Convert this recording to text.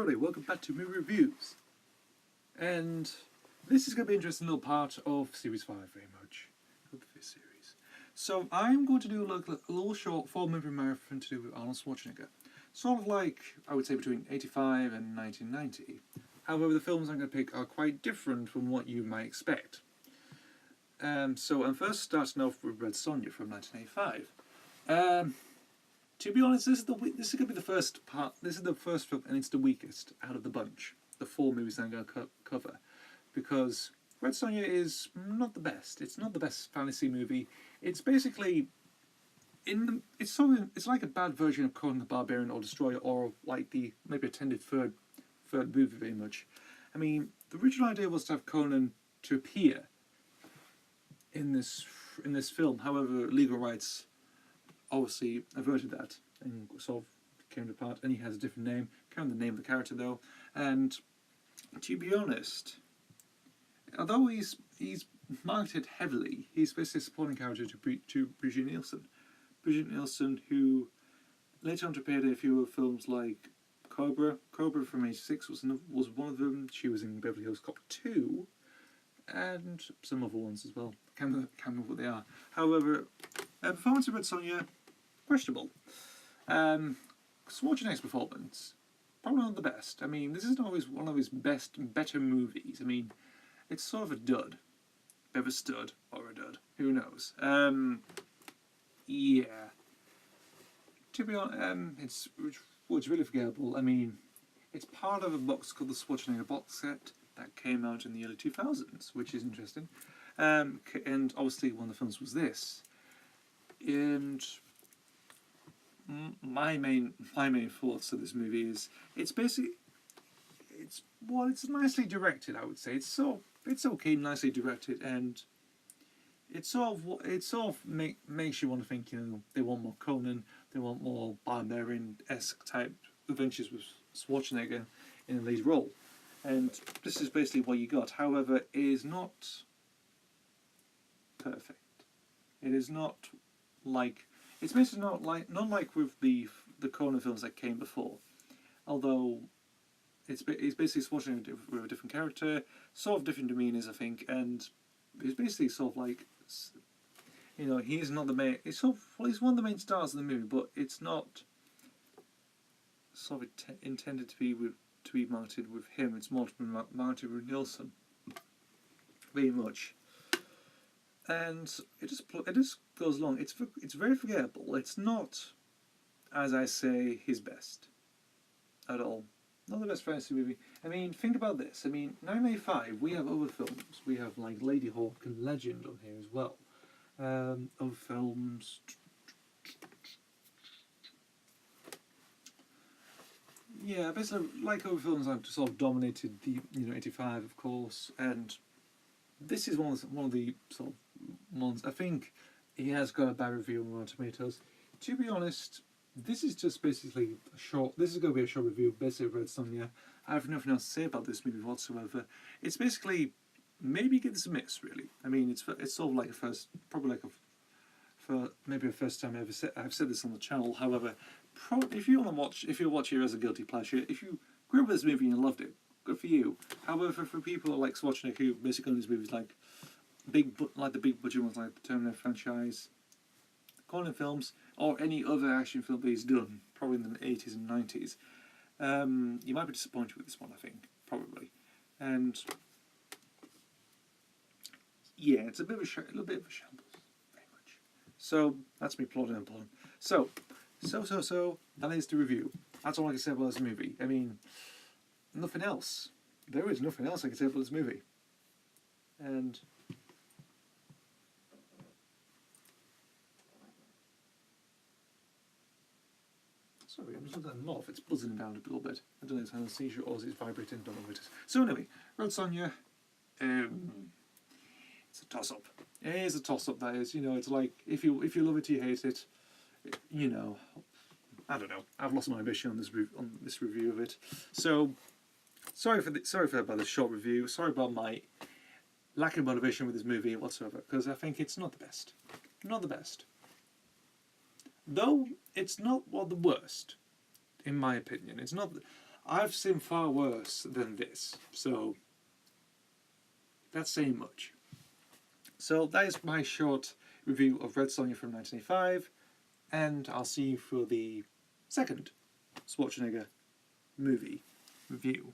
everybody, welcome back to Movie Reviews. And this is going to be an interesting little part of Series 5 very much, of the fifth series. So I'm going to do a little short 4-movie marathon to do with Arnold Schwarzenegger. Sort of like, I would say, between 85 and 1990. However, the films I'm going to pick are quite different from what you might expect. So I'm first starting off with Red Sonja from 1985. To be honest, this is going to be the first part. This is the first film, and it's the weakest out of the bunch. The 4 movies I'm going to cover, because Red Sonja is not the best. It's not the best fantasy movie. It's basically it's like a bad version of Conan the Barbarian or Destroyer, or like the maybe attended third movie very much. I mean, the original idea was to have Conan to appear in this film. However, legal rights obviously averted that and sort of came apart, and he has a different name. Can't remember the name of the character though. And to be honest, although he's marketed heavily, he's basically a supporting character to Brigitte Nielsen. Brigitte Nielsen, who later on appeared in a few films like Cobra. Cobra from '86 was one of them. She was in Beverly Hills Cop 2, and some other ones as well. Can't remember what they are. However, performance of Red Sonja, questionable. Schwarzenegger's performance, probably not the best. I mean, this isn't always one of his better movies. I mean, it's sort of a dud. Bit of a stud, or a dud. Who knows? Yeah. To be honest, it's really forgettable. I mean, it's part of a box called the Schwarzenegger box set that came out in the early 2000s, which is interesting. And obviously one of the films was this. And my main thoughts of this movie is it's nicely directed. I would say it's okay, nicely directed, and it sort of makes you want to think, they want more Conan, they want more Barbarian-esque type adventures with Schwarzenegger in a lead role, and this is basically what you got. However, it is not perfect. It is not like it's basically not like with the Conan films that came before. Although it's basically Schwarzenegger with a different character, sort of different demeanors, I think, and it's basically sort of like, he's not the main. He's one of the main stars of the movie, but it's not sort of intended to be marketed with him. It's more to be marketed with Nielsen, very much. And it just goes along. It's very forgettable. It's not, as I say, his best at all. Not the best fantasy movie. I mean, think about this. I mean, 1985, we have other films. We have like Lady Hawk and Legend on here as well. Other films. Yeah, basically, like other films, I've sort of dominated the 85, of course, and this is one of the sort of ones. I think he has got a bad review on Rotten Tomatoes. To be honest, this is just basically a short. This is going to be a short review, basically of Red Sonja. I have nothing else to say about this movie whatsoever. It's basically maybe give this a miss, really. I mean, it's sort of like maybe a first time I've said this on the channel. However, if you watch here as a guilty pleasure, if you grew up with this movie and you loved it, good for you. However, for people like Schwarzenegger, who basically on these movies like the big budget ones like the Terminator franchise, Conan films, or any other action film that he's done, probably in the 80s and 90s, you might be disappointed with this one, I think, probably. And yeah, it's a little bit of a shambles, very much. So that's me plodding and plodding. So that is the review. That's all I can say about this movie. I mean, nothing else. There is nothing else I can say about this movie. And sorry, I'm just looking at the moth. It's buzzing around a little bit. I don't know if it's having a seizure or is it vibrating. Don't know what it is. So anyway, Red Sonja. It's a toss-up. It is a toss-up. That is, it's like if you love it, you hate it. I don't know. I've lost my ambition on this review of it. So sorry about this short review. Sorry about my lack of motivation with this movie whatsoever, because I think it's not the best. Not the best. Though it's not the worst, in my opinion. It's not. I've seen far worse than this, so that's saying much. So that is my short review of Red Sonja from 1985, and I'll see you for the second Schwarzenegger movie review.